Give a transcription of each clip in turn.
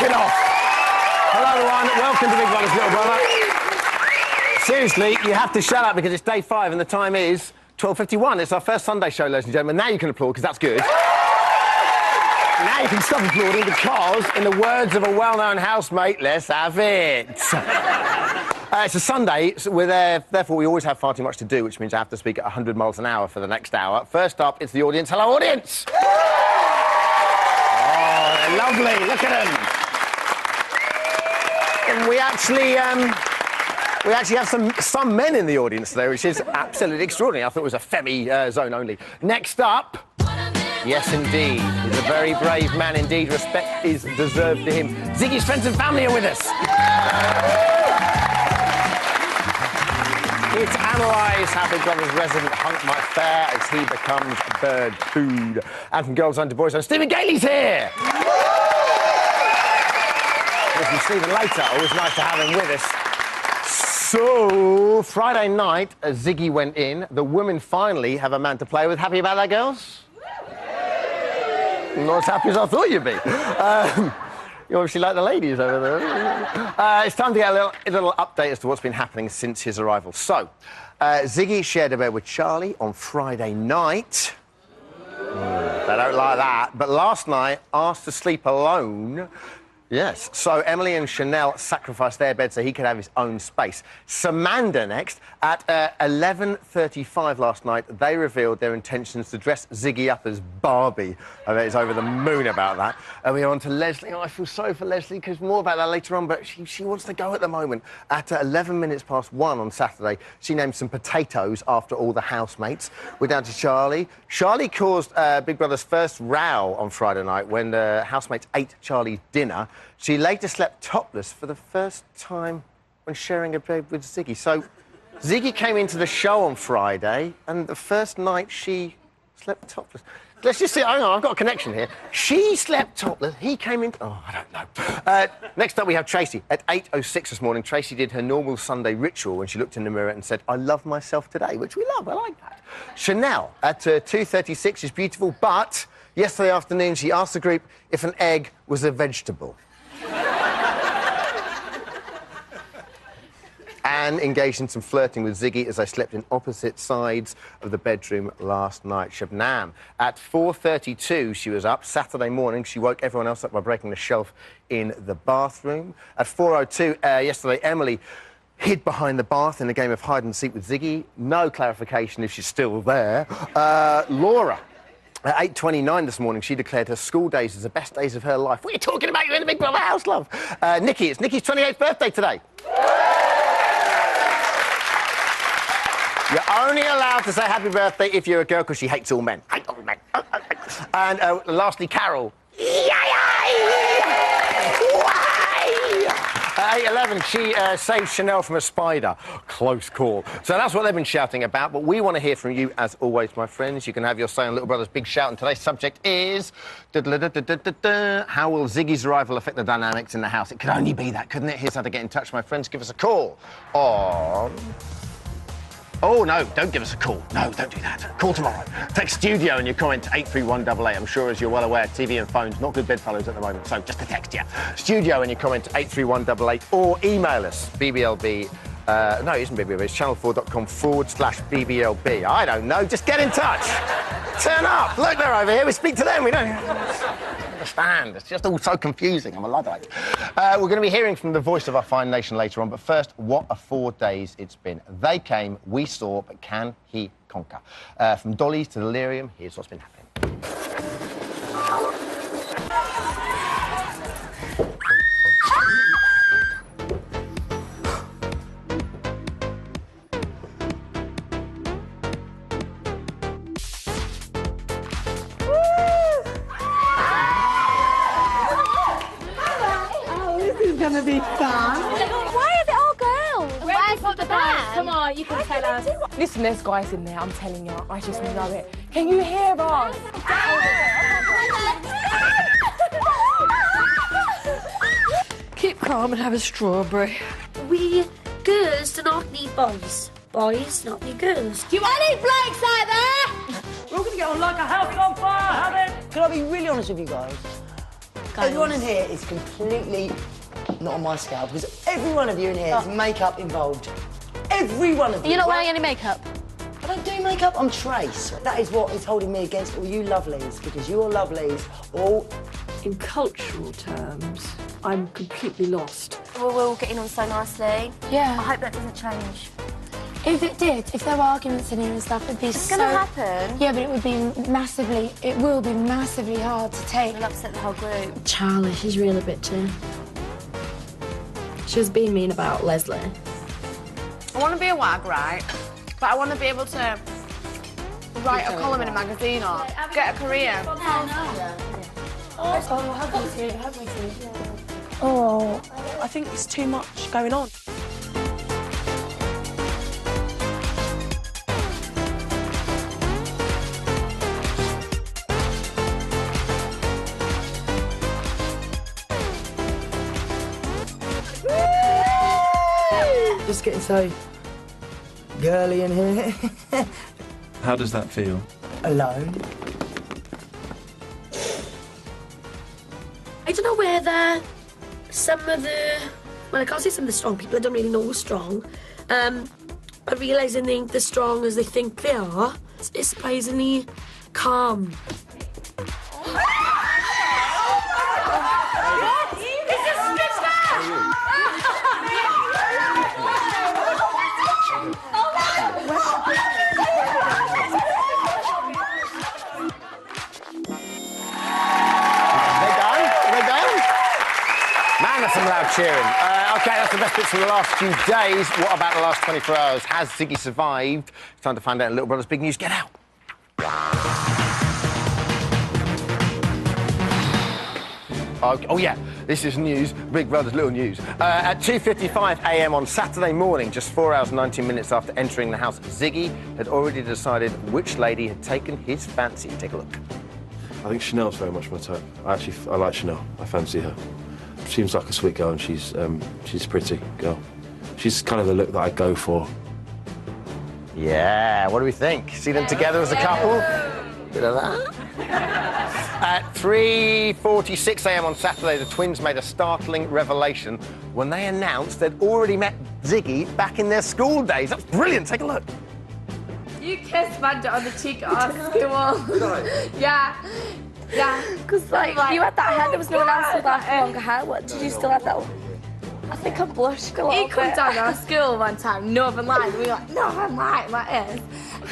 it off. Hello, everyone. Welcome to Big Brother's Little Brother. Seriously, you have to shut up because it's day 5 and the time is 12:51. It's our first Sunday show, ladies and gentlemen. Now you can applaud because that's good. Now you can stop applauding because, in the words of a well-known housemate, let's have it. It's a Sunday, so therefore we always have far too much to do, which means I have to speak at 100 miles an hour for the next hour. First up, it's the audience. Hello, audience! Oh, they're lovely. Look at them. And we actually have some men in the audience today, which is absolutely extraordinary. I thought it was a Femi zone only. Next up... Yes, indeed. He's a very brave man indeed. Respect is deserved to him. Ziggy's friends and family are with us. It's Analyse how Big Brother's resident hunk might fare as he becomes bird food. And from Girls Under Boys, Stephen Gailey's here. We'll see Stephen later. Always nice to have him with us. So, Friday night, Ziggy went in. The women finally have a man to play with. Happy about that, girls? Not as happy as I thought you'd be. You obviously like the ladies over there. It's time to get a little update as to what's been happening since his arrival. So, Ziggy shared a bed with Charlie on Friday night. They don't like that. But last night, asked to sleep alone. Yes. So Emily and Chanel sacrificed their bed so he could have his own space. Samantha next. At 11:35 last night, they revealed their intentions to dress Ziggy up as Barbie. I bet he's over the moon about that. And we're on to Leslie. Oh, I feel sorry for Leslie, because more about that later on, but she wants to go at the moment. At 11 minutes past 1 on Saturday, she named some potatoes after all the housemates. We're down to Charlie. Charlie caused Big Brother's first row on Friday night when the housemates ate Charlie's dinner. She later slept topless for the first time when sharing a bed with Ziggy. So, Ziggy came into the show on Friday, and the first night she slept topless. Let's just see. Hang on, I've got a connection here. She slept topless. He came in... Oh, I don't know. Next up, we have Tracy. At 8:06 this morning, Tracy did her normal Sunday ritual when she looked in the mirror and said, "I love myself today," which we love. I like that. Chanel, at 2:36, is beautiful, but yesterday afternoon she asked the group if an egg was a vegetable. And engaged in some flirting with Ziggy as they slept in opposite sides of the bedroom last night. Shabnam, at 4:32, she was up. Saturday morning, she woke everyone else up by breaking the shelf in the bathroom. At 4:02, yesterday, Emily hid behind the bath in a game of hide-and-seek with Ziggy. No clarification if she's still there. Laura, at 8:29 this morning, she declared her school days as the best days of her life. What are you talking about? You're in the Big Brother house, love. Nikki, it's Nikki's 28th birthday today. You're only allowed to say happy birthday if you're a girl, because she hates all men. Hate all men. And lastly, Carol. At 8:11, she saved Chanel from a spider. Close call. So that's what they've been shouting about, but we want to hear from you, as always, my friends. You can have your say on Little Brother's Big Shout, and today's subject is... How will Ziggy's arrival affect the dynamics in the house? It could only be that, couldn't it? Here's how to get in touch, my friends. Give us a call on... Oh, no, don't give us a call. No, don't do that. Call tomorrow. Text studio and your comment to 83188. I'm sure, as you're well aware, TV and phones, not good bedfellows at the moment, so just a text, yeah. Studio and your comment to 83188, or email us, BBLB... no, it isn't BBLB, it's channel4.com/BBLB. I don't know, just get in touch. Turn up. Look, they're over here. We speak to them. We don't understand. It's just all so confusing. I'm a Luddite. We're going to be hearing from the voice of our fine nation later on, but first, what a 4 days it's been. They came, we saw, but can he conquer? From Dolly's to Delirium, here's what's been happening. Gonna be fun. Why are they all girls? Where's the band? Come on, you can tell us. Listen, there's guys in there, I'm telling you. I just know it. Can you hear us? Keep calm and have a strawberry. We girls do not need boys. Boys do not need girls. Do you want any blokes out there? We're all gonna get on like a house on fire, have it? Can I be really honest with you guys? guys. Everyone in here is completely not on my scale because every one of you in here has makeup involved. Every one of you. You're not wearing any makeup? I don't do makeup, I'm Trace. That is what is holding me against all you lovelies, because you're lovelies all... In cultural terms, I'm completely lost. We're all getting on so nicely. Yeah. I hope that doesn't change. If it did, if there were arguments in here and stuff, it'd be It's gonna happen. Yeah, but it will be massively hard to take. It'll upset the whole group. Charlie, she's really bitchy. She was being mean about Leslie. I want to be a wag, right? But I want to be able to write a column in a magazine or get a career. Oh, I think there's too much going on. Just getting so girly in here. How does that feel? Alone. I don't know whether some of the... Well, I can't say some of the strong people, I don't really know who's strong. But realising they're strong as they think they are, it's surprisingly calm. Some loud cheering. OK, that's the best bits from the last few days. What about the last 24 hours? Has Ziggy survived? It's time to find out. Little Brother's big news. Get out. Oh, yeah, this is news. Big Brother's little news. At 2:55 a.m. on Saturday morning, just 4 hours and 19 minutes after entering the house, Ziggy had already decided which lady had taken his fancy. Take a look. I think Chanel's very much my type. I like Chanel. I fancy her. Seems like a sweet girl, and she's a pretty girl. She's kind of the look that I go for. Yeah, what do we think? See them together as a couple? Bit of that. At 3:46 a.m. on Saturday, the twins made a startling revelation when they announced they'd already met Ziggy back in their school days. That's brilliant. Take a look. You kissed Manda on the cheek at our school. Yeah. Yeah. Because, like, you had that hair, there was no one else with that longer hair. What, did you still have that one? I think I blushed a little He bit. come down our school one time, Northern Line, and we were like, Northern Line, like this.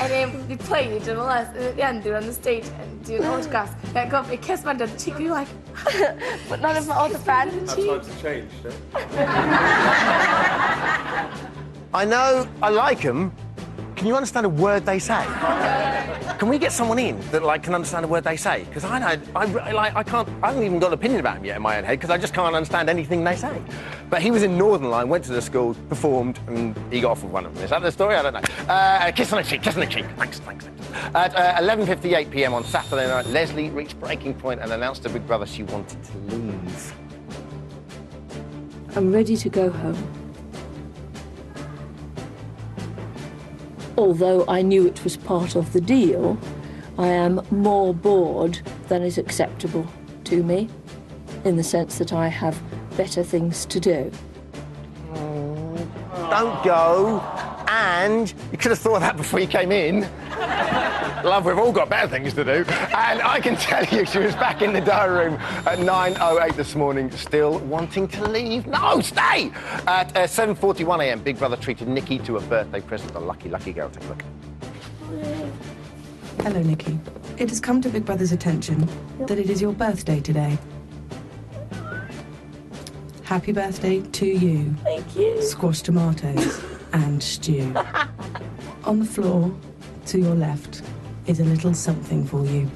And then we played and all this, and at the end, they were on the stage and doing autographs. And go up, he kissed Manda on the cheek, and we were like... But none of my other friends. Times have changed, I know I like them. Can you understand a word they say? Can we get someone in that can understand a word they say? Because I haven't even got an opinion about him yet in my own head because I just can't understand anything they say. But he was in Northern Line, went to the school, performed, and he got off with one of them. Is that the story? I don't know. Kiss on the cheek, kiss on the cheek. Thanks. At 11:58 p.m. on Saturday night, Leslie reached breaking point and announced to Big Brother she wanted to leave. I'm ready to go home. Although I knew it was part of the deal, I am more bored than is acceptable to me, in the sense that I have better things to do. Don't go. And you could have thought that before you came in. Love, we've all got better things to do. And I can tell you, she was back in the diary room at 9:08 this morning, still wanting to leave. No, stay! At 7:41 a.m, Big Brother treated Nikki to a birthday present. A lucky, lucky girl. Take a look. Hello, Nikki. It has come to Big Brother's attention that it is your birthday today. Happy birthday to you. Thank you. Squashed tomatoes and stew. On the floor, to your left, is a little something for you.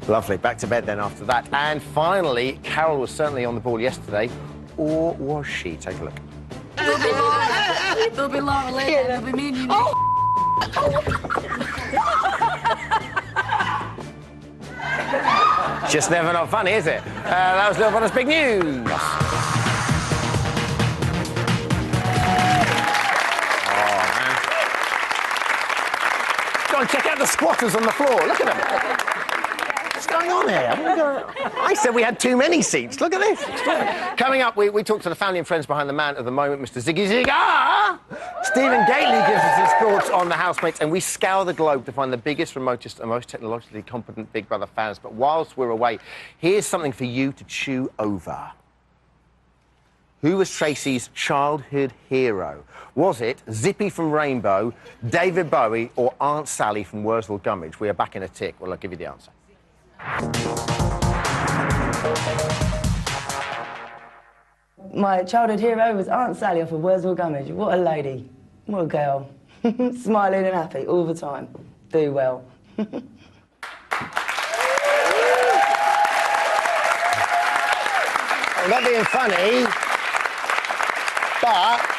Lovely. Back to bed then after that. And finally, Carol was certainly on the ball yesterday. Or was she? Take a look. There'll be Laura later, there'll be me and you. Just never not funny, is it? That was Little Brother's big news. go and check out the squatters on the floor. Look at them. What's going on here? I said we had too many seats. Look at this. Coming up, we talk to the family and friends behind the man of the moment, Mr. Ziggy Ziggar. Stephen Gately gives us his thoughts on the housemates, and we scour the globe to find the biggest, remotest, and most technologically competent Big Brother fans. But whilst we're away, here's something for you to chew over. Who was Tracy's childhood hero? Was it Zippy from Rainbow, David Bowie, or Aunt Sally from Wurzel Gummidge? We are back in a tick. Well, I'll give you the answer. My childhood hero was Aunt Sally off of Wurzel Gummidge. What a lady. What a girl. Smiling and happy all the time. Do well. I'm not being funny, but...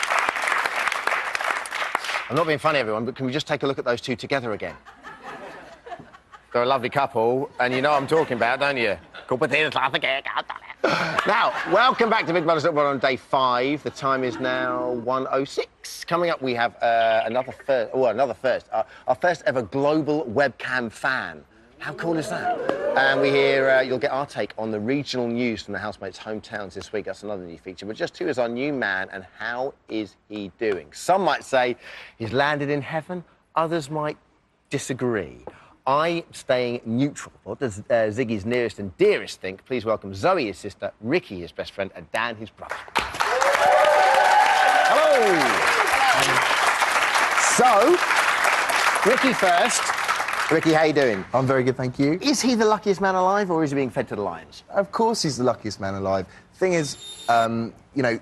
I'm not being funny, everyone, but can we just take a look at those two together again? They're a lovely couple, and you know what I'm talking about, don't you? Now, welcome back to Big Brother Football on day 5. The time is now 1:06. Coming up, we have another first. Our first ever global webcam fan. How cool is that? And we hear you'll get our take on the regional news from the housemates' hometowns this week. That's another new feature. But just who is our new man and how is he doing? Some might say he's landed in heaven. Others might disagree. I'm staying neutral. What does Ziggy's nearest and dearest think? Please welcome Zoe, his sister, Ricky, his best friend, and Dan, his brother. Hello. So, Ricky first. Ricky, how you doing? I'm very good, thank you. Is he the luckiest man alive, or is he being fed to the lions? Of course he's the luckiest man alive. Thing is, you know,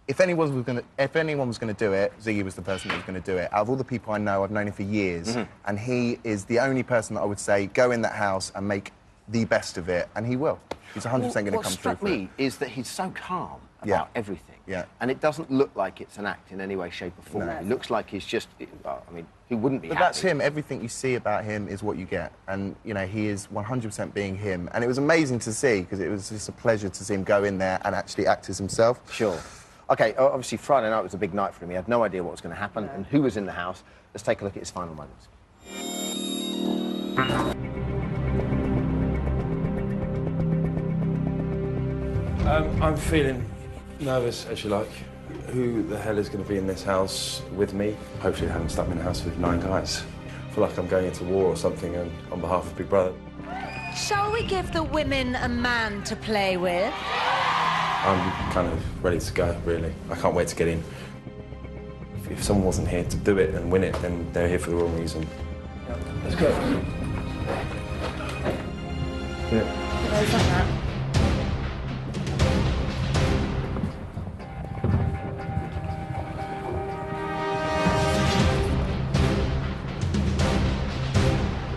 if anyone was going to do it, Ziggy was the person that was going to do it. Out of all the people I know, I've known him for years, and he is the only person that I would say, go in that house and make the best of it, and he will. He's 100% going to come through. What struck me is that he's so calm about everything. Yeah. And it doesn't look like it's an act in any way, shape or form. No. It looks like he's just, well, I mean, who wouldn't be But happy? that's him. Everything you see about him is what you get. And, you know, he is 100% being him. And it was amazing to see, because it was just a pleasure to see him go in there and actually act as himself. Sure. OK, obviously Friday night was a big night for him. He had no idea what was going to happen and who was in the house. Let's take a look at his final moments. I'm feeling nervous, as you like. Who the hell is going to be in this house with me? Hopefully they haven't stuck me in a house with 9 guys. I feel like I'm going into war or something on behalf of Big Brother. Shall we give the women a man to play with? I'm kind of ready to go, really. I can't wait to get in. If someone wasn't here to do it and win it, then they're here for the wrong reason. Let's go. Yeah.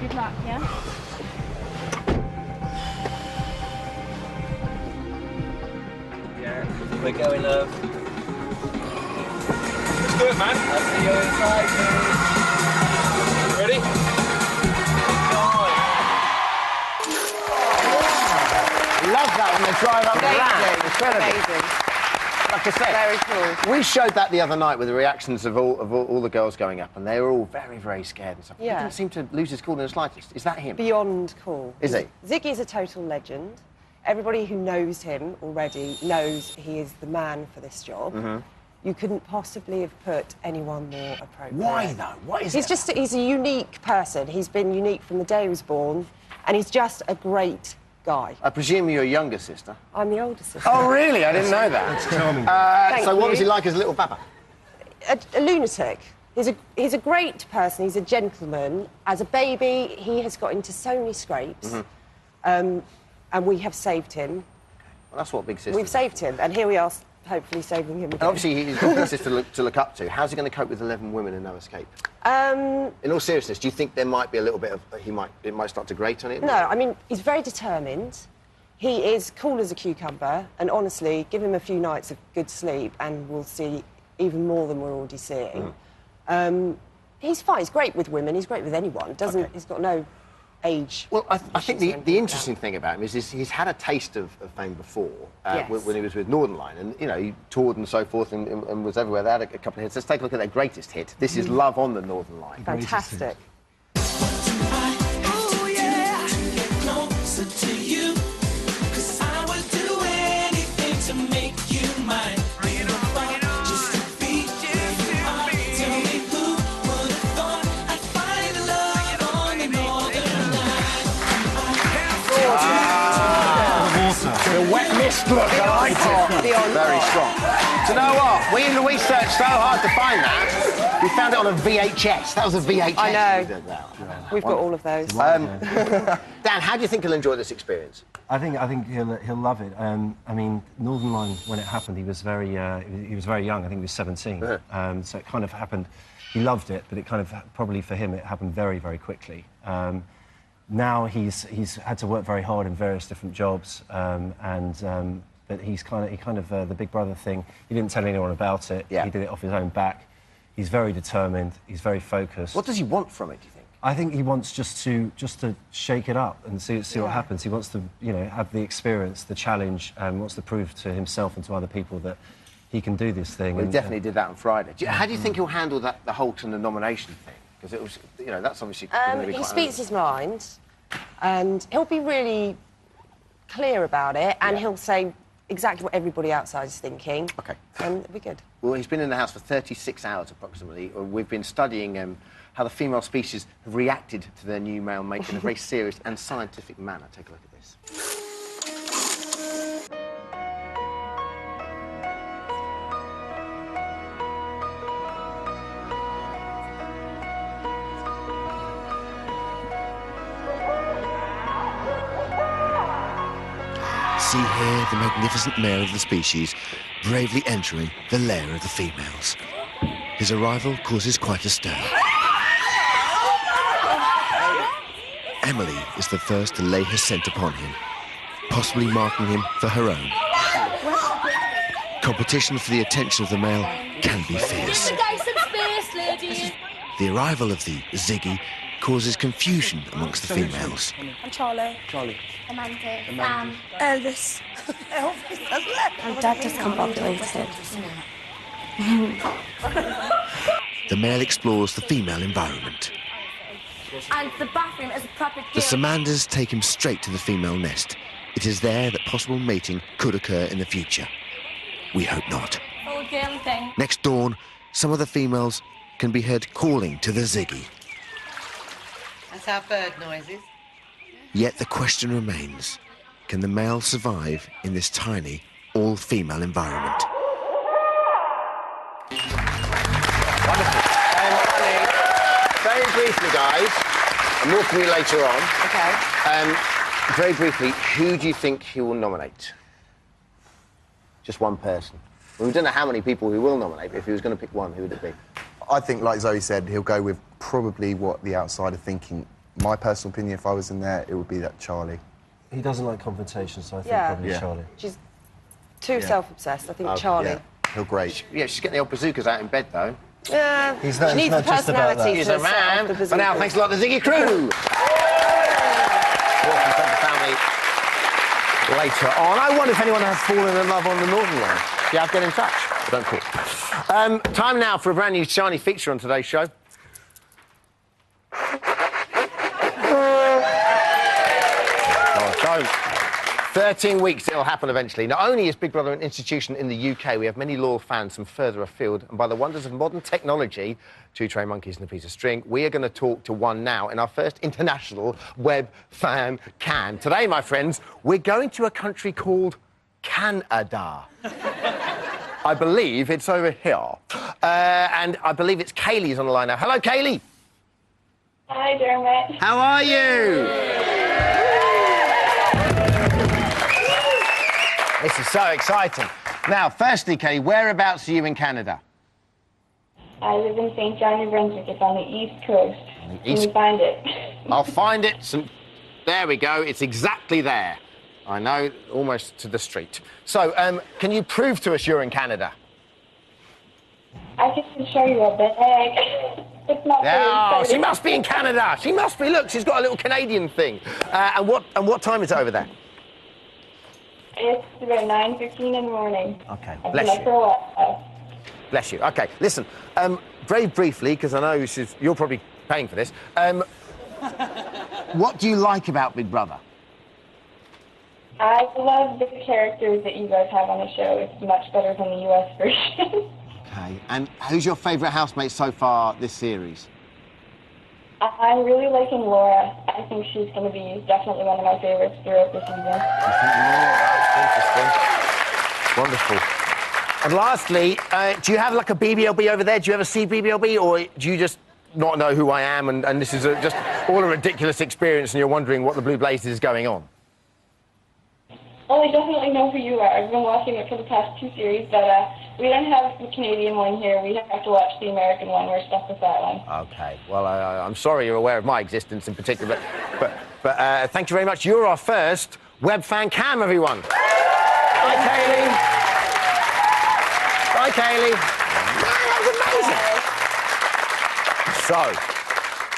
Good luck, yeah? We're going, love. Let's do it, man. I'll see you inside, please. Ready? Love that when they drive up the ramp. Incredible. Like I said, very cool. We showed that the other night with the reactions of all the girls going up, and they were all very, very scared and stuff. Yeah. He didn't seem to lose his cool in the slightest. Is that him? Beyond cool. Is he? Ziggy's a total legend. Everybody who knows him already knows he is the man for this job. You couldn't possibly have put anyone more appropriate. Why, though? What is He's it? he's a unique person. He's been unique from the day he was born, and he's just a great guy. I presume you're a younger sister. I'm the older sister. Oh, really? I didn't know that. That's charming. So what you. was he like as a little papa? A lunatic. He's a great person. He's a gentleman. As a baby, he has got into so many scrapes, and we have saved him. Well, that's what big sister. We've saved him, and here we are, hopefully saving him again. And obviously, he's got a big sister to look up to. How's he going to cope with 11 women and no escape? In all seriousness, do you think there might be a little bit of it might start to grate on it? No, I mean, he's very determined. He is cool as a cucumber, and honestly, give him a few nights of good sleep, and we'll see even more than we're already seeing. He's fine. He's great with women. He's great with anyone. He's got no age. Well, I think the interesting thing about him is he's had a taste of fame before Yes. when he was with Northern Line, and you know he toured and so forth and was everywhere. They had a couple of hits. Let's take a look at their greatest hit. This is "Love on the Northern Line." Fantastic. The wet mist look, I like it. Very strong. Do you know what? We searched so hard to find that. We found it on a VHS. That was a VHS. I know. We did that. We've got all of those. Dan, how do you think he'll enjoy this experience? I think he'll love it. I mean, Northern Line, when it happened, he was very young. I think he was 17. So it kind of happened. He loved it, but it kind of probably for him it happened very, very quickly. Now he's had to work very hard in various different jobs, but he kind of the Big Brother thing. He didn't tell anyone about it. Yeah. He did it off his own back. He's very determined. He's very focused. What does he want from it, do you think? I think he wants just to shake it up and see what happens. He wants to have the experience, the challenge, and wants to prove to himself and to other people that he can do this thing. Well, he definitely did that on Friday. How do you think he'll handle the Holt and the nomination thing? Because it was, that's obviously going to be He quite speaks his mind, and he'll be really clear about it, and he'll say exactly what everybody outside is thinking. Okay. And it'll be good. Well, he's been in the house for 36 hours approximately. We've been studying how the female species have reacted to their new male mate in a very serious and scientific manner. Take a look at this. See here the magnificent male of the species bravely entering the lair of the females. His arrival causes quite a stir. Emily is the first to lay her scent upon him, possibly marking him for her own. Competition for the attention of the male can be fierce. The arrival of the Ziggy causes confusion amongst the females. I'm Charlie. Amanda. Sam. Elvis. And Dad just combobulated. The male explores the female environment. And the bathroom is a proper The gym. Samanders take him straight to the female nest. It is there that possible mating could occur in the future. We hope not. Full girly thing. Next dawn, some of the females can be heard calling to the Ziggy. That's our bird noises. Yet the question remains, can the male survive in this tiny, all-female environment? Wonderful. Very briefly, guys, and more from you later on. Okay. Very briefly, who do you think he will nominate? Just one person. Well, we don't know how many people he will nominate, but if he was going to pick one, who would it be? I think, like Zoe said, he'll go with probably what the outside are thinking. My personal opinion, if I was in there, it would be that Charlie. He doesn't like confrontation, so I think Yeah. probably Charlie. She's too self-obsessed. I think Charlie. Yeah, he'll great. Yeah, she's getting the old bazookas out in bed, though. Yeah. He's not- she needs it's the not just about personality that. He's to a set off man. the For now, bazookas. thanks a lot to the Ziggy crew. Welcome to the family. Later on, I wonder if anyone has fallen in love on the Northern Line. Yeah, get in touch. Don't call. Time now for a brand new shiny feature on today's show. Oh, don't. 13 weeks, it'll happen eventually. Not only is Big Brother an institution in the UK, we have many loyal fans from further afield, and by the wonders of modern technology, two trained monkeys and a piece of string, we are going to talk to one now in our first international web fan can. Today, my friends, we're going to a country called Canada. I believe it's over here. And I believe it's Kaylee's on the line now. Hello, Kaylee. Hi, Dermot. How are you? This is so exciting. Now, firstly, Kaylee, whereabouts are you in Canada? I live in St. John, New Brunswick. It's on the East Coast. East- Can you find it? I'll find it. There we go. It's exactly there. I know, almost to the street. So, can you prove to us you're in Canada? I can show you a bag. It's not Oh, very she must be in Canada. She must be. Look, she's got a little Canadian thing. And what time is it over there? It's about 9:15 in the morning. Okay, I've bless been up you. for a while. Bless you. Okay, listen. Very briefly, because I know you're probably paying for this. What do you like about Big Brother? I love the characters that you guys have on the show. It's much better than the US version. Okay, and who's your favourite housemate so far this series? I'm really liking Laura. I think she's going to be definitely one of my favourites throughout the season. Interesting. Wonderful. And lastly, do you have like a BBLB over there? Do you ever see BBLB, or do you just not know who I am and this is just all a ridiculous experience and you're wondering what the Blue Blazes is going on? Well, I definitely know who you are. I've been watching it for the past 2 series, but we don't have the Canadian one here. We have to watch the American one. We're stuck with that one. Okay. Well, I'm sorry you're aware of my existence in particular, but thank you very much. You're our first web fan cam, everyone. Hi, Kaylee. Hi, Kaylee. That was amazing. So,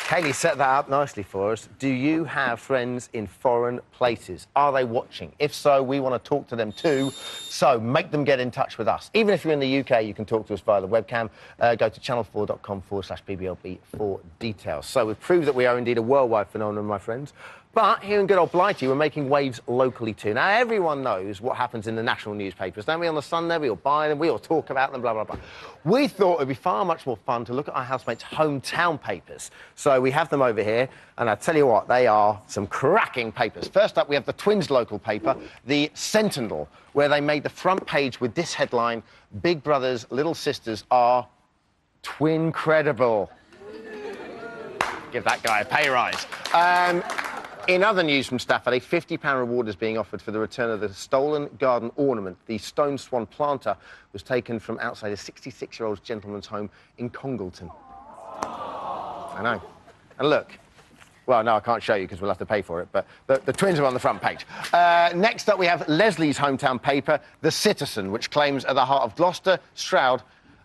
Kaylee set that up nicely for us. Do you have friends in foreign places? Are they watching? If so, we want to talk to them too. So make them get in touch with us. Even if you're in the UK, you can talk to us via the webcam. Go to channel4.com/BBLB for details. So we've proved that we are indeed a worldwide phenomenon, my friends. But here in good old Blighty, we're making waves locally too. Now, everyone knows what happens in the national newspapers, don't we? On the Sunday, we all buy them, we all talk about them, blah, blah, blah. We thought it'd be far much more fun to look at our housemates' hometown papers. So we have them over here, and I tell you what, they are some cracking papers. First up, we have the Twins' local paper, the Sentinel, where they made the front page with this headline, Big Brother's little sisters are twin-credible. Give that guy a pay rise. In other news from Stafford, a £50 reward is being offered for the return of the stolen garden ornament. The stone swan planter was taken from outside a 66-year-old gentleman's home in Congleton. I know. And look, well, no, I can't show you because we'll have to pay for it, but the twins are on the front page. Next up, we have Leslie's hometown paper, The Citizen, which claims at the heart of Gloucester, Stroud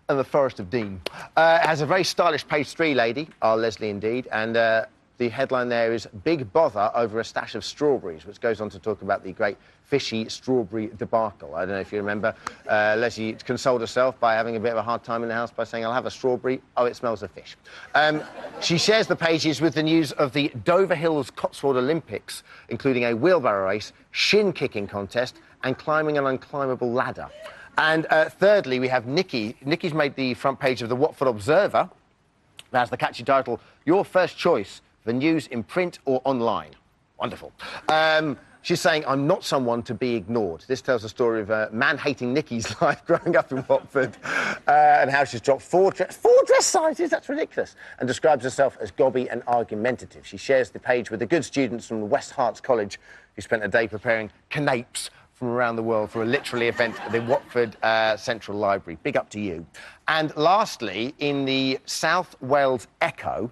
and the Forest of Dean. It has a very stylish page 3 lady, our Leslie indeed, and the headline there is Big Bother over a stash of strawberries, which goes on to talk about the great fishy strawberry debacle. I don't know if you remember, Leslie consoled herself by having a bit of a hard time in the house by saying, I'll have a strawberry. Oh, it smells of fish. She shares the pages with the news of the Dover Hills Cotswold Olympics, including a wheelbarrow race, shin-kicking contest and climbing an unclimbable ladder. And thirdly, we have Nikki. Nikki's made the front page of the Watford Observer. That has the catchy title, Your First Choice for News in Print or Online. Wonderful. She's saying, I'm not someone to be ignored. This tells the story of man-hating Nikki's life growing up in Watford and how she's dropped four dress sizes, that's ridiculous, and describes herself as gobby and argumentative. She shares the page with the good students from West Herts College who spent a day preparing canapes from around the world for a literary event at the Watford Central Library. Big up to you. And lastly, in the South Wales Echo,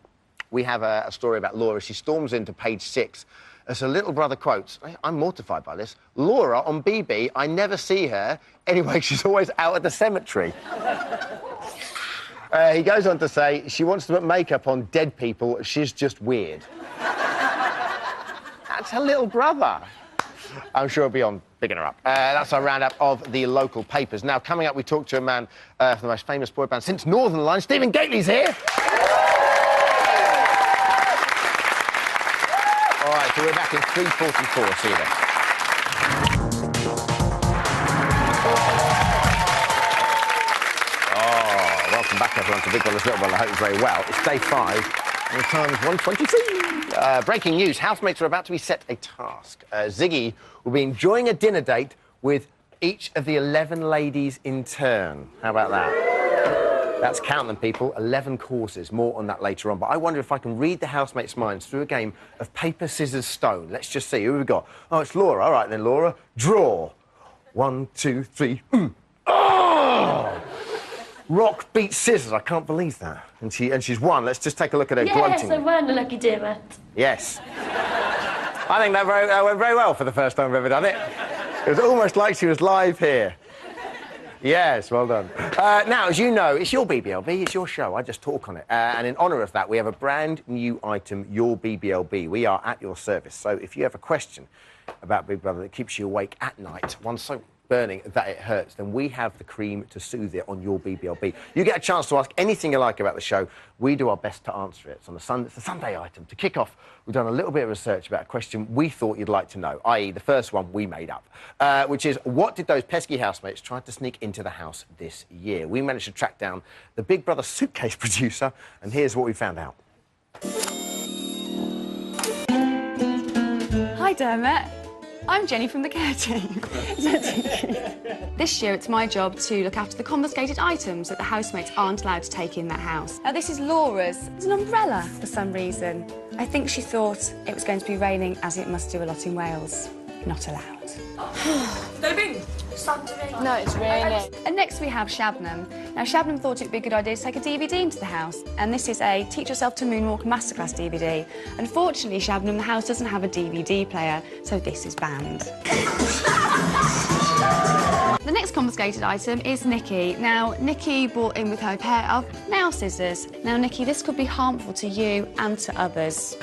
we have a story about Laura. She storms into page 6 as her little brother quotes, I'm mortified by this, Laura on BB, I never see her. Anyway, she's always out at the cemetery. He goes on to say, she wants to put makeup on dead people. She's just weird. That's her little brother. I'm sure it'll be on Bigging Her Up. That's our roundup of the local papers. Now, coming up, we talk to a man from the most famous boy band since Northern Line. Stephen Gately's here. All right, so we're back in 3:44. See you then. Oh, welcome back, everyone, to Big Brother's Little Brother. I hope you're very well. It's day 5, and the time is 1:23. Breaking news, housemates are about to be set a task. Ziggy will be enjoying a dinner date with each of the 11 ladies in turn. How about that? That's, count them, people, 11 courses. More on that later on. But I wonder if I can read the housemates' minds through a game of paper, scissors, stone. Let's just see. Who have we got? Oh, it's Laura. All right, then, Laura. Draw. 1, 2, 3. Oh! Rock beats scissors. I can't believe that. And she's won. Let's just take a look at her gloating. Yes, I won the lucky dimmer. Yes. I think that went very well for the first time I've ever done it. It was almost like she was live here. Yes, well done. Now, as you know, it's your BBLB, it's your show. I just talk on it. And in honour of that, we have a brand new item, Your BBLB. We are at your service. So if you have a question about Big Brother that keeps you awake at night, one so burning that it hurts, then we have the cream to soothe it on Your BBLB. You get a chance to ask anything you like about the show. We do our best to answer it. It's on it's a Sunday item. To kick off, we've done a little bit of research about a question we thought you'd like to know, i.e. the first one we made up, which is, what did those pesky housemates try to sneak into the house this year? We managed to track down the Big Brother suitcase producer, and here's what we found out. Hi, Dermot. I'm Jenny from the care team. This year, it's my job to look after the confiscated items that the housemates aren't allowed to take in that house. Now, this is Laura's. It's an umbrella for some reason. I think she thought it was going to be raining, as it must do a lot in Wales. Not allowed. No, it's raining. And next we have Shabnam. Now, Shabnam thought it'd be a good idea to take a DVD into the house, and this is a Teach Yourself to Moonwalk Masterclass DVD. Unfortunately, Shabnam, the house doesn't have a DVD player, so this is banned. The next confiscated item is Nikki. Now, Nikki brought in with her a pair of nail scissors. Now, Nikki, this could be harmful to you and to others.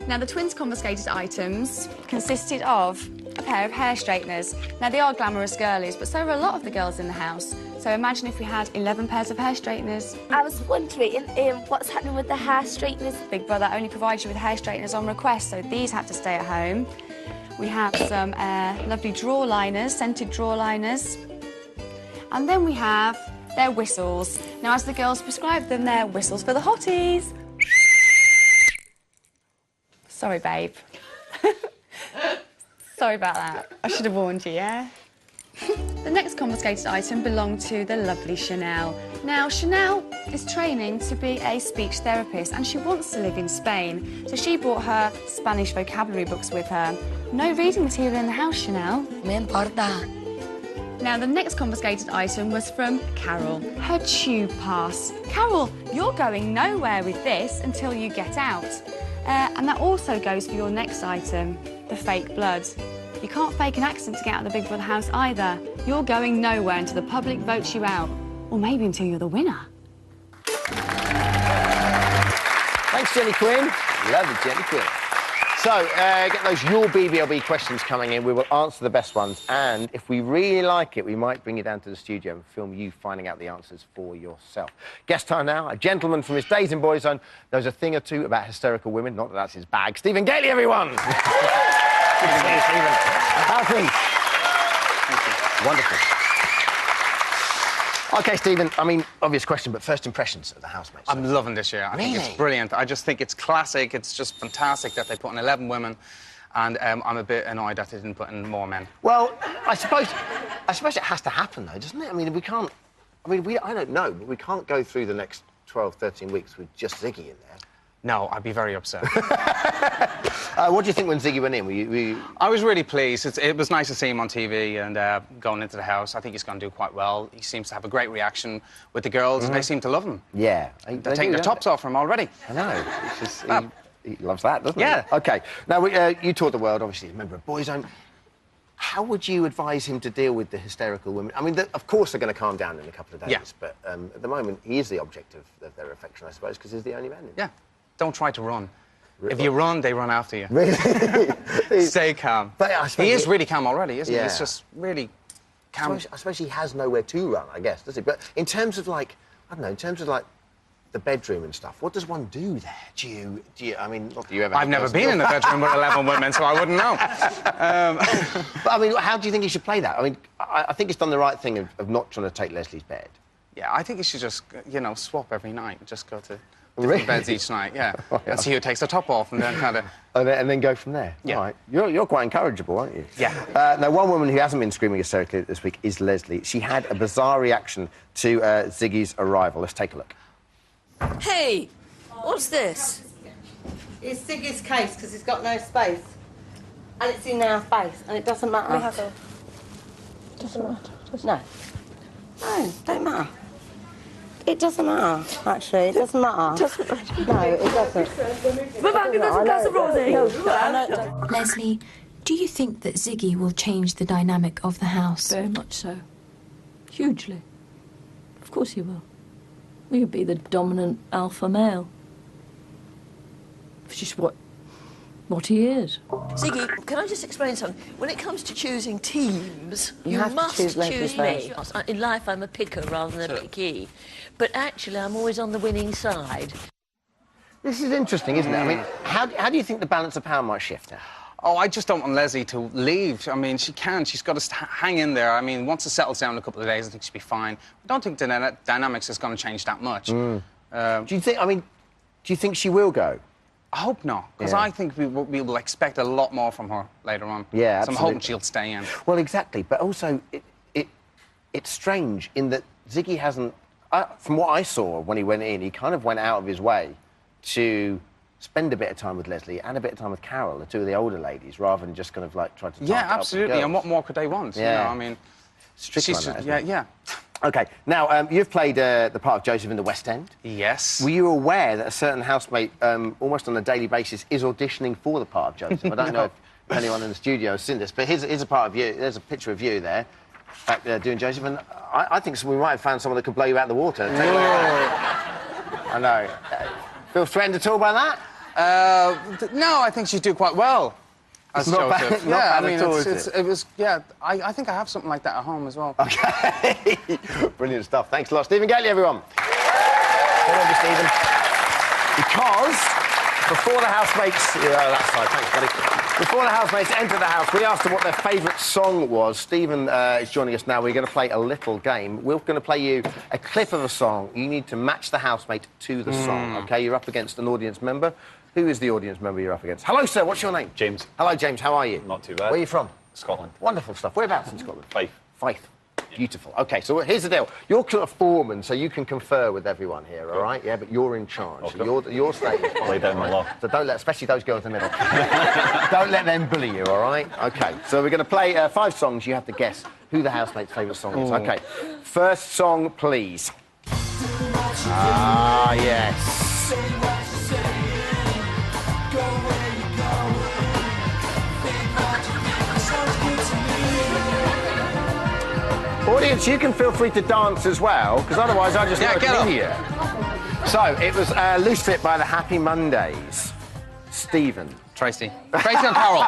Now, the twins' confiscated items consisted of a pair of hair straighteners. Now, they are glamorous girlies, but so are a lot of the girls in the house. So imagine if we had 11 pairs of hair straighteners. I was wondering what's happening with the hair straighteners. Big Brother only provides you with hair straighteners on request, so these had to stay at home. We have some lovely drawer liners, scented drawer liners. And then we have their whistles. Now, as the girls prescribed them, they're whistles for the hotties. Sorry, babe. Sorry about that. I should have warned you, yeah? The next confiscated item belonged to the lovely Chanel. Now, Chanel is training to be a speech therapist, and she wants to live in Spain. So she brought her Spanish vocabulary books with her. No reading material in the house, Chanel. Me importa. Now, the next confiscated item was from Carol, her tube pass. Carol, you're going nowhere with this until you get out. And that also goes for your next item, the fake blood. You can't fake an accident to get out of the Big Brother house either. You're going nowhere until the public votes you out. Or maybe until you're the winner. Thanks, Jenny Quinn. Love it, Jenny Quinn. So, get those Your BBLB questions coming in. We will answer the best ones. And if we really like it, we might bring you down to the studio and film you finding out the answers for yourself. Guest time now, a gentleman from his days in Boyzone knows a thing or two about hysterical women. Not that that's his bag. Stephen Gately, everyone! Good to see you, Stephen. How are things? Thank you. Wonderful. OK, Stephen, I mean, obvious question, but first impressions of the housemates. I'm loving this year. I think it's brilliant. I just think it's classic. It's just fantastic that they put in 11 women, and I'm a bit annoyed that they didn't put in more men. Well, I suppose it has to happen, though, doesn't it? I mean, we can't... I mean, I don't know, but we can't go through the next 12, 13 weeks with just Ziggy in there. No, I'd be very upset. What do you think when Ziggy went in? I was really pleased. It was nice to see him on TV and going into the house. I think he's going to do quite well. He seems to have a great reaction with the girls, and they seem to love him. Yeah. They're taking their tops off for him already. I know. It's just, he loves that, doesn't he? Yeah. OK. Now, you toured the world, obviously, as a member of Boyzone. How would you advise him to deal with the hysterical women? I mean, of course they're going to calm down in a couple of days, but at the moment, he is the object of their affection, I suppose, because he's the only man in it. Yeah. Don't try to run. If you run, they run after you. Really? Stay calm. But I suppose he is really calm already, isn't he? Yeah. He's just really calm. I suppose he has nowhere to run, I guess, does he? But in terms of, like, I don't know, in terms of, like, the bedroom and stuff, what does one do there? Do you I mean, not that you ever... I've never been in a bedroom with 11 women, so I wouldn't know. But, I mean, how do you think he should play that? I mean, I think he's done the right thing of not trying to take Leslie's bed. Yeah, I think he should just, you know, swap every night. Just go to different beds each night, yeah. And see who takes the top off and then kind of... And then go from there? Yeah. All right. You're quite encourageable, aren't you? Yeah. Now, one woman who hasn't been screaming hysterically this week is Leslie. She had a bizarre reaction to Ziggy's arrival. Let's take a look. Hey, what's this? It's Ziggy's case because he's got no space. And it's in our face, and it doesn't matter. Doesn't matter. No. No, don't matter. It doesn't matter, actually. It doesn't matter. Doesn't matter. No, it doesn't. Leslie, do you think that Ziggy will change the dynamic of the house? Very much so. Hugely. Of course he will. He'll be the dominant alpha male. It's just what he is. Ziggy, can I just explain something? When it comes to choosing teams, You have to must choose Leslie choose me. first. In life, I'm a picker rather than a picky. But actually, I'm always on the winning side. This is interesting, isn't it? I mean, how do you think the balance of power might shift now? Oh, I just don't want Leslie to leave. I mean, she can. She's got to hang in there. I mean, once it settles down in a couple of days, I think she'll be fine. I don't think the dynamics is going to change that much. Do you think? I mean, do you think she will go? I hope not, because Yeah. I think we will expect a lot more from her later on. Yeah, so I'm absolutely. hoping she'll stay in. Well, exactly. But also, it's strange in that Ziggy hasn't. From what I saw when he went in, he kind of went out of his way to spend a bit of time with Leslie and a bit of time with Carol, the two of the older ladies, rather than just kind of like try to. Yeah, target up the absolutely. And girls. what more could they want? Yeah. You know, I mean, Strict like that, isn't it? yeah. Okay, now, you've played the part of Joseph in the West End. Yes. Were you aware that a certain housemate, almost on a daily basis, is auditioning for the part of Joseph? I don't know if anyone in the studio has seen this, but here's a part of you. There's a picture of you there, back there doing Joseph, and I think we might have found someone that could blow you out of the water. Take a look at that. I know. Feel threatened at all by that? No, I think she'd do quite well. As Not Joseph. bad- not bad at all, is it? It was, yeah, I think I have something like that at home as well. Okay. Brilliant stuff. Thanks a lot. Stephen Gately, everyone. Come over, Stephen. Because before the housemates... Yeah, that side. Thanks, buddy. Before the housemates enter the house, we asked them what their favourite song was. Stephen is joining us now. We're going to play a little game. We're going to play you a clip of a song. You need to match the housemate to the song, OK? You're up against an audience member. Who is the audience member you're up against? Hello, sir. What's your name? James. Hello, James. How are you? Not too bad. Where are you from? Scotland. Wonderful stuff. Whereabouts in Scotland? Fife. Fife. Beautiful. OK, so here's the deal. You're kind of foreman, so you can confer with everyone here, all right? Yeah, but you're in charge. Okay. So you're staying. Lay down the law. So don't let, especially those girls in the middle, don't let them bully you, all right? OK, so we're going to play 5 songs. You have to guess who the housemate's favourite song is. Ooh. OK, first song, please. Ah, yes. Audience, you can feel free to dance as well, because otherwise I just look like an idiot. So, it was Loose Fit by the Happy Mondays. Stephen. Tracy. Tracy or Carol?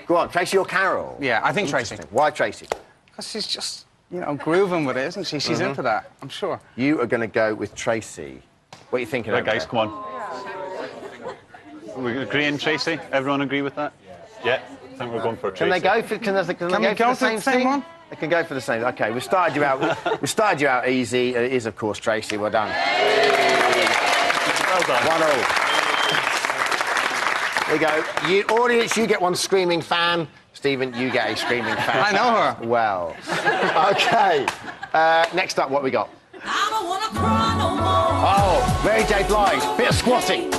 Go on, Tracy or Carol? Yeah, I think Tracy. Why Tracy? Because she's just, you know, grooving with it, isn't she? She's into that, I'm sure. You are going to go with Tracy. What are you thinking Right, over guys, there? come on. We agreeing, Tracy? Everyone agree with that? Yeah. I think we're going for Tracy. Can they go for, can they go for the same one? They can go for the same. OK, we started you out. We started you out easy. It is, of course, Tracy. Well done. Well done. 1-1. There you go. You, audience, you get one screaming fan. Stephen, you get a screaming fan. I know her. Well. OK. Next up, what we got? Oh, Mary J. Blige. Bit of squatting.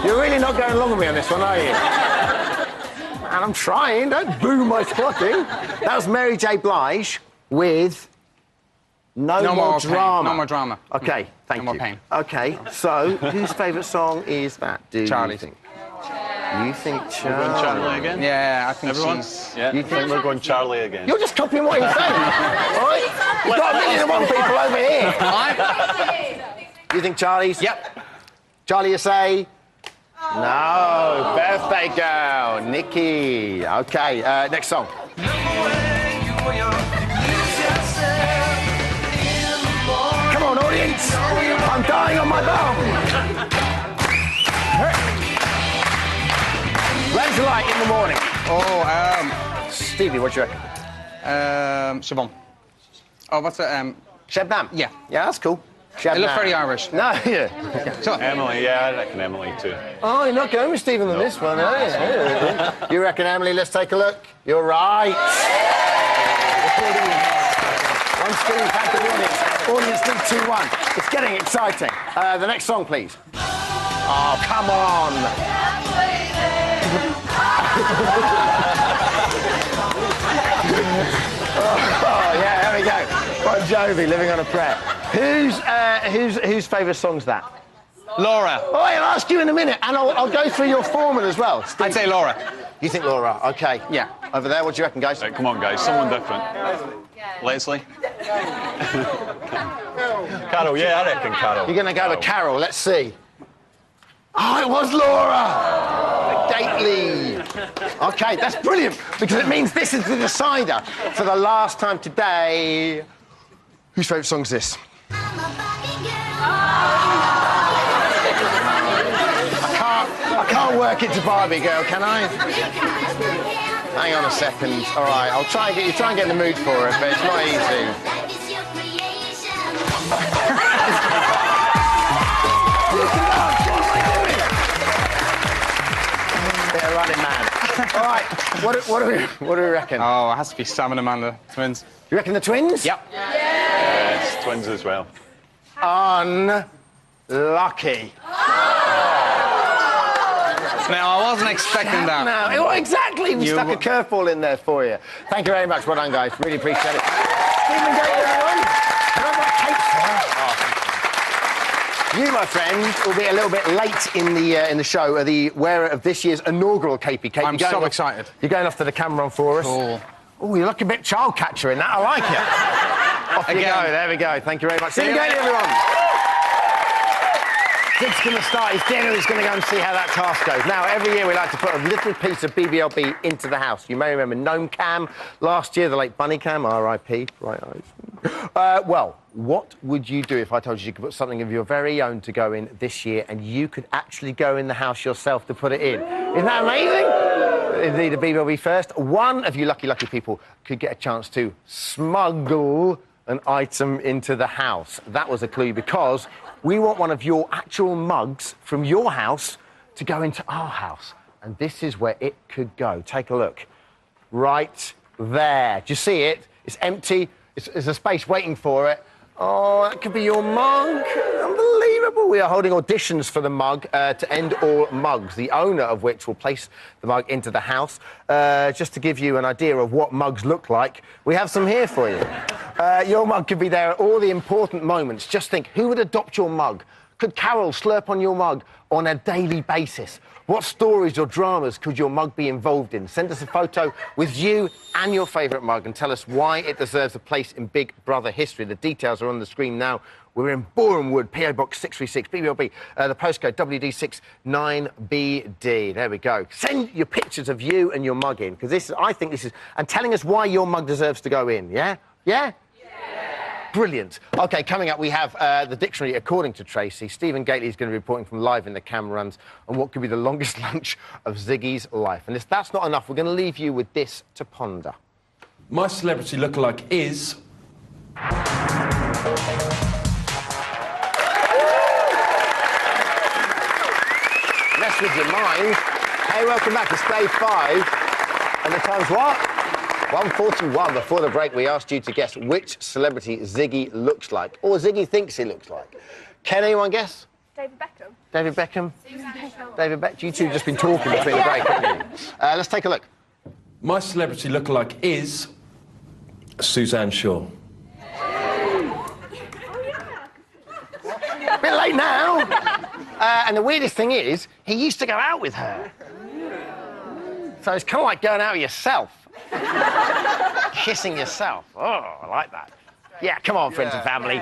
You're really not going along with me on this one, are you? And I'm trying. Don't boo my squatting. That was Mary J. Blige with No More Drama. No More Drama. OK, thank you. No More Pain. OK, so whose favourite song is that, do Charlie. you think? You think We're Charlie? going Charlie again? Yeah, I think Everyone? she's... Yeah, You I think we're going Charlie again. You're just copying what he's saying, all right? We've got 1,000,001 people over here. You think Charlie's? Yep. Charlie, you say? No, birthday girl, Nikki. OK, next song. Come on, audience. I'm dying on my bum. Razor light in the morning. Oh, Stevie, what do you reckon? Siobhan. Oh, what's it? Shabnam? Yeah. Yeah, that's cool. They look very Irish. No, yeah. So, Emily, yeah, I reckon Emily too. Oh, you're not going with Stephen on this one, are you? You reckon, Emily? Let's take a look. You're right. One screen back to the audience. Audience lead 2-1. It's getting exciting. The next song, please. Oh, come on. Oh, yeah, there we go. Bon Jovi, Living on a Prayer. Whose favourite song's that? Laura. Oh, I'll ask you in a minute, and I'll go through your foreman as well. Steve. I'd say Laura. You think Laura? OK. Yeah. Over there, what do you reckon, guys? Right, come on, guys, someone different. Leslie? Carol, yeah, I reckon Carol. You're going to go with Carol, let's see. Oh, it was Laura! Gately. OK, that's brilliant, because it means this is the decider for the last time today. Whose favourite song is this? I can't work it to Barbie Girl, can I? Hang on a second. All right, I'll try and get in the mood for it, but it's not easy. Bit of Running Man. All right, what do we reckon? Oh, it has to be Sam and Amanda, twins. You reckon the twins? Yep. Yes, twins as well. Unlucky. Now, I wasn't expecting that. No, exactly. We stuck a curveball in there for you. Thank you very much. Well done, guys. Really appreciate it. Stephen Gately, everyone. Can I have cake, sir? You, my friend, will be a little bit late in the show. Are the wearer of this year's inaugural Capey Cake. I'm so excited. You're going off to the Cameron for us. Cool. Oh, you look a bit child catcher in that. I like it. Off you go. There we go. Thank you very much. Stephen Gately, everyone. Dick's going to start his dinner. He's going to go and see how that task goes. Now, every year we like to put a little piece of BBLB into the house. You may remember Gnome Cam last year, the late Bunny Cam, R.I.P. Right eyes. Well, what would you do if I told you could put something of your very own to go in this year and you could actually go in the house yourself to put it in? Isn't that amazing? Indeed, a BBLB first. One of you lucky people could get a chance to smuggle an item into the house. That was a clue because we want one of your actual mugs from your house to go into our house. And this is where it could go. Take a look. Right there. Do you see it? It's empty. There's a space waiting for it. Oh, that could be your mug. Unbelievable. We are holding auditions for the mug to end all mugs, the owner of which will place the mug into the house. Just to give you an idea of what mugs look like, we have some here for you. Your mug could be there at all the important moments. Just think, who would adopt your mug? Could Carol slurp on your mug on a daily basis? What stories or dramas could your mug be involved in? Send us a photo with you and your favourite mug and tell us why it deserves a place in Big Brother history. The details are on the screen now. We're in Boreham Wood, PO Box 636, BBLB, the postcode WD69BD. There we go. Send your pictures of you and your mug in, because I think this is... And telling us why your mug deserves to go in, yeah? Yeah? Brilliant. OK, coming up, we have the dictionary, according to Tracy. Stephen Gately is going to be reporting from live in the cam runs on what could be the longest lunch of Ziggy's life. And if that's not enough, we're going to leave you with this to ponder. My celebrity lookalike is... Mess with your mind. Hey, welcome back. It's day 5. And the time's what? 1:41. Before the break, we asked you to guess which celebrity Ziggy looks like, or Ziggy thinks he looks like. Can anyone guess? David Beckham. David Beckham? David Beckham? You two have just been talking between the break, haven't you? Let's take a look. My celebrity lookalike is... Suzanne Shaw. A bit late now. And the weirdest thing is, he used to go out with her. So it's kind of like going out with yourself. Kissing yourself. Oh, I like that. Yeah, come on, friends and family.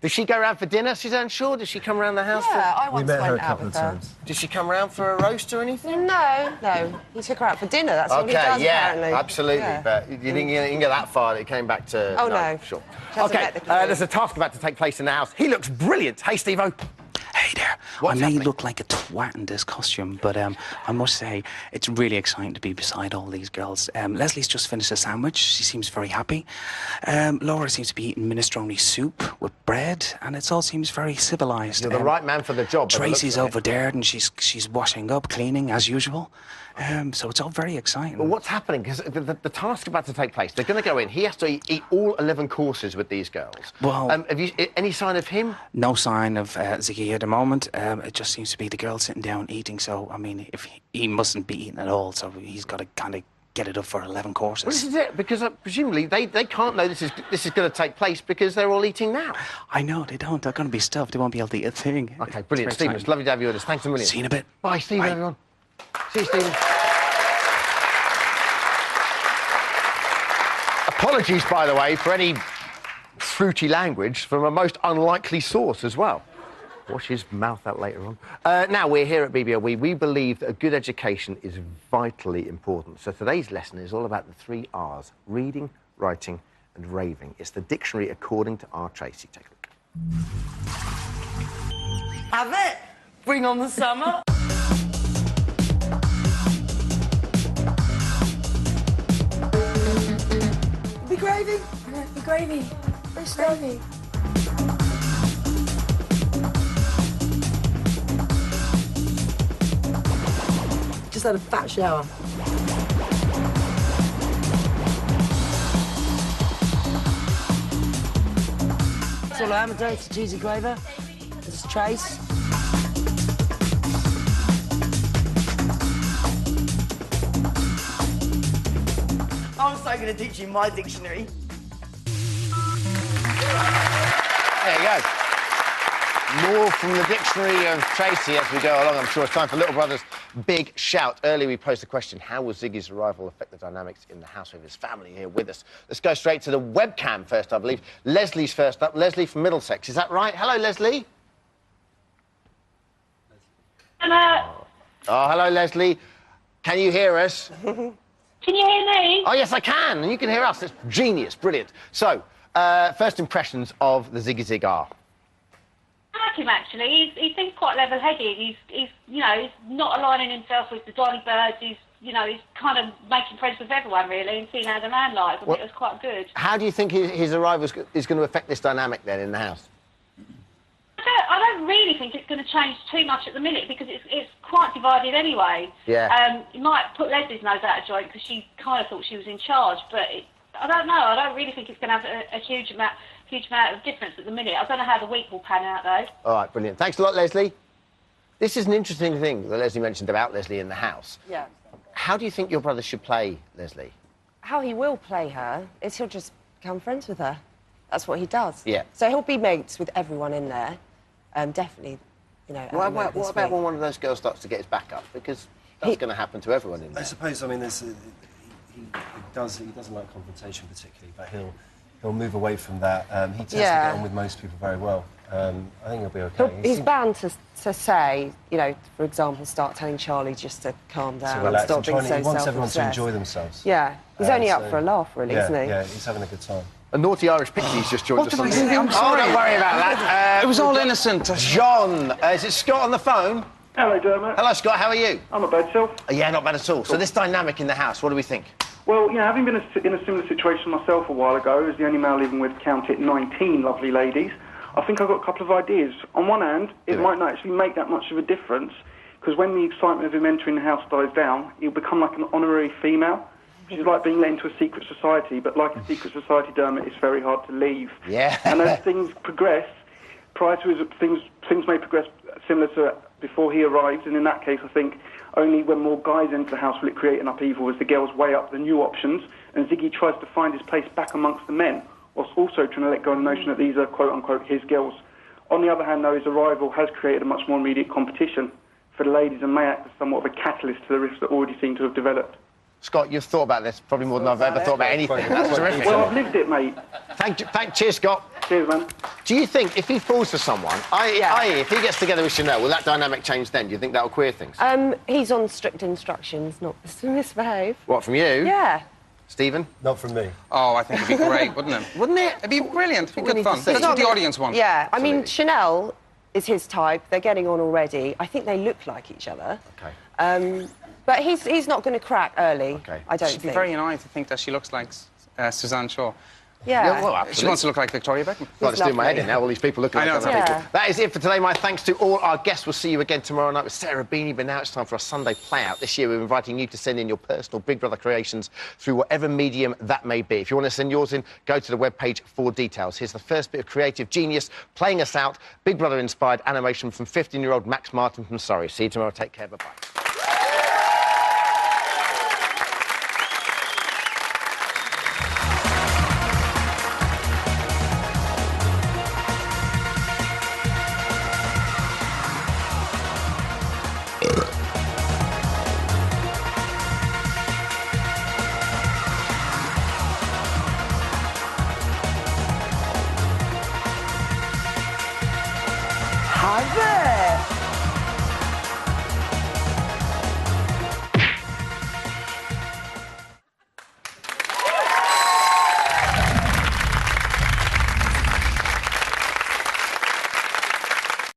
Did she go around for dinner, Suzanne Shaw? Did she come around the house? Yeah, I once We met her a went out couple with of her. times. Did she come around for a roast or anything? No. He took her out for dinner. That's all he does, apparently. Absolutely. Yeah. But you didn't get that far. It came back to... Oh, no. Sure. She hasn't OK, met the crew. there's a task about to take place in the house. He looks brilliant. Hey, Steve-O. Hey there. I may look like a twat in this costume, but I must say it's really exciting to be beside all these girls. Leslie's just finished a sandwich. She seems very happy. Laura seems to be eating minestrone soup with bread, and it all seems very civilised. You're the right man for the job. Tracy's over there, and she's washing up, cleaning as usual. So it's all very exciting. Well, what's happening? Because the task about to take place, they're going to go in. He has to eat all 11 courses with these girls. Well... have you any sign of him? No sign of Ziggy at the moment. It just seems to be the girl sitting down eating. So, I mean, if he mustn't be eating at all, so he's got to kind of get it up for 11 courses. Well, this is it, because presumably they can't know this is going to take place because they're all eating now. I know, they don't. They're going to be stuffed. They won't be able to eat a thing. OK, brilliant. Stephen, it's lovely to have you with us. Thanks a million. See you in a bit. Bye, Stephen, Bye. everyone. See you, Stephen. Apologies, by the way, for any fruity language from a most unlikely source as well. Wash his mouth out later on. Now, we're here at BBUK. We believe that a good education is vitally important. So today's lesson is all about the 3 R's: reading, writing and raving. It's the dictionary according to R. Tracy. Take a look. Have it. Bring on the summer. Be gravy. Be gravy. Fresh gravy. Just had a fat shower. That's all I am. It's a cheesy graver. This is Trace. I'm so going to teach you my dictionary. There you go. More from the dictionary of Tracy as we go along. I'm sure it's time for Little Brother's Big Shout. Earlier we posed the question, how will Ziggy's arrival affect the dynamics in the house with his family here with us? Let's go straight to the webcam first, I believe. Leslie's first up. Leslie from Middlesex. Is that right? Hello, Leslie. Hello. Oh, hello, Leslie. Can you hear us? Can you hear me? Oh, yes, I can. And you can hear us. It's genius. Brilliant. So, first impressions of the Ziggy Zig are? I like him, actually. He seems quite level-headed. He's not aligning himself with the Dolly Birds. He's kind of making friends with everyone, really, and seeing how the man lies. I think it was quite good. How do you think his arrival is going to affect this dynamic, then, in the house? I don't really think it's going to change too much at the minute because it's quite divided anyway. Yeah. You might put Leslie's nose out of joint because she kind of thought she was in charge, but I don't know. I don't really think it's going to have a huge amount of difference at the minute. I don't know how the week will pan out, though. All right, brilliant. Thanks a lot, Leslie. This is an interesting thing that Leslie mentioned about Leslie in the house. Yeah. How do you think your brother should play Leslie? How he will play her is he'll just become friends with her. That's what he does. Yeah. So he'll be mates with everyone in there. Definitely, What about when one of those girls starts to get his back up? Because that's going to happen to everyone in there. I suppose, I mean, he doesn't like confrontation particularly, but he'll move away from that. He tends to get on with most people very well. I think he'll be okay. He's bound to say, for example, start telling Charlie just to calm down and stop being so he wants everyone to self-obsessed. enjoy themselves. Yeah, he's only up for a laugh, really, isn't he? Yeah, he's having a good time. A naughty Irish pixie's just joined us on the... I'm sorry. Oh, don't worry about that. It was all innocent. John, is it Scott on the phone? Hello, Dermot. Hello, Scott. How are you? I'm not bad, self. Yeah, not bad at all. So this dynamic in the house, what do we think? Well, having been in a similar situation myself a while ago, as the only male living with, count it, 19 lovely ladies, I think I've got a couple of ideas. On one hand, it might not actually make that much of a difference, because when the excitement of him entering the house dies down, he'll become like an honorary female. Which is like being let into a secret society, but like a secret society, Dermot, it's very hard to leave. Yeah. And as things progress, prior to his, things may progress similar to before he arrives, and in that case, I think only when more guys enter the house will it create an upheaval as the girls weigh up the new options, and Ziggy tries to find his place back amongst the men, whilst also trying to let go of the notion that these are quote-unquote his girls. On the other hand, though, his arrival has created a much more immediate competition for the ladies and may act as somewhat of a catalyst to the rifts that already seem to have developed. Scott, you've thought about this probably more than I've ever thought about anything. That's terrific. Well, I've lived it, mate. Cheers, Scott. Cheers, man. Do you think if he falls for someone, i.e., if he gets together with Chanel, will that dynamic change then? Do you think that'll queer things? He's on strict instructions, not to misbehave. What, from you? Yeah. Stephen? Not from me. Oh, I think it'd be great, wouldn't it? Wouldn't it? It'd be brilliant. It'd be good fun. That's what the audience wants. Yeah, I mean, Chanel is his type. They're getting on already. I think they look like each other. Okay. But he's not going to crack early, okay. I don't She'd think. be very annoyed to think that she looks like Suzanne Shaw. Yeah. Well, absolutely. She wants to look like Victoria Beckham. Well, it's doing my head in now, all these people looking like other people. That is it for today. My thanks to all our guests. We'll see you again tomorrow night with Sarah Beanie, but now it's time for a Sunday play-out. This year, we're inviting you to send in your personal Big Brother creations through whatever medium that may be. If you want to send yours in, go to the webpage for details. Here's the first bit of creative genius playing us out. Big Brother-inspired animation from 15-year-old Max Martin from Surrey. See you tomorrow. Take care. Bye-bye.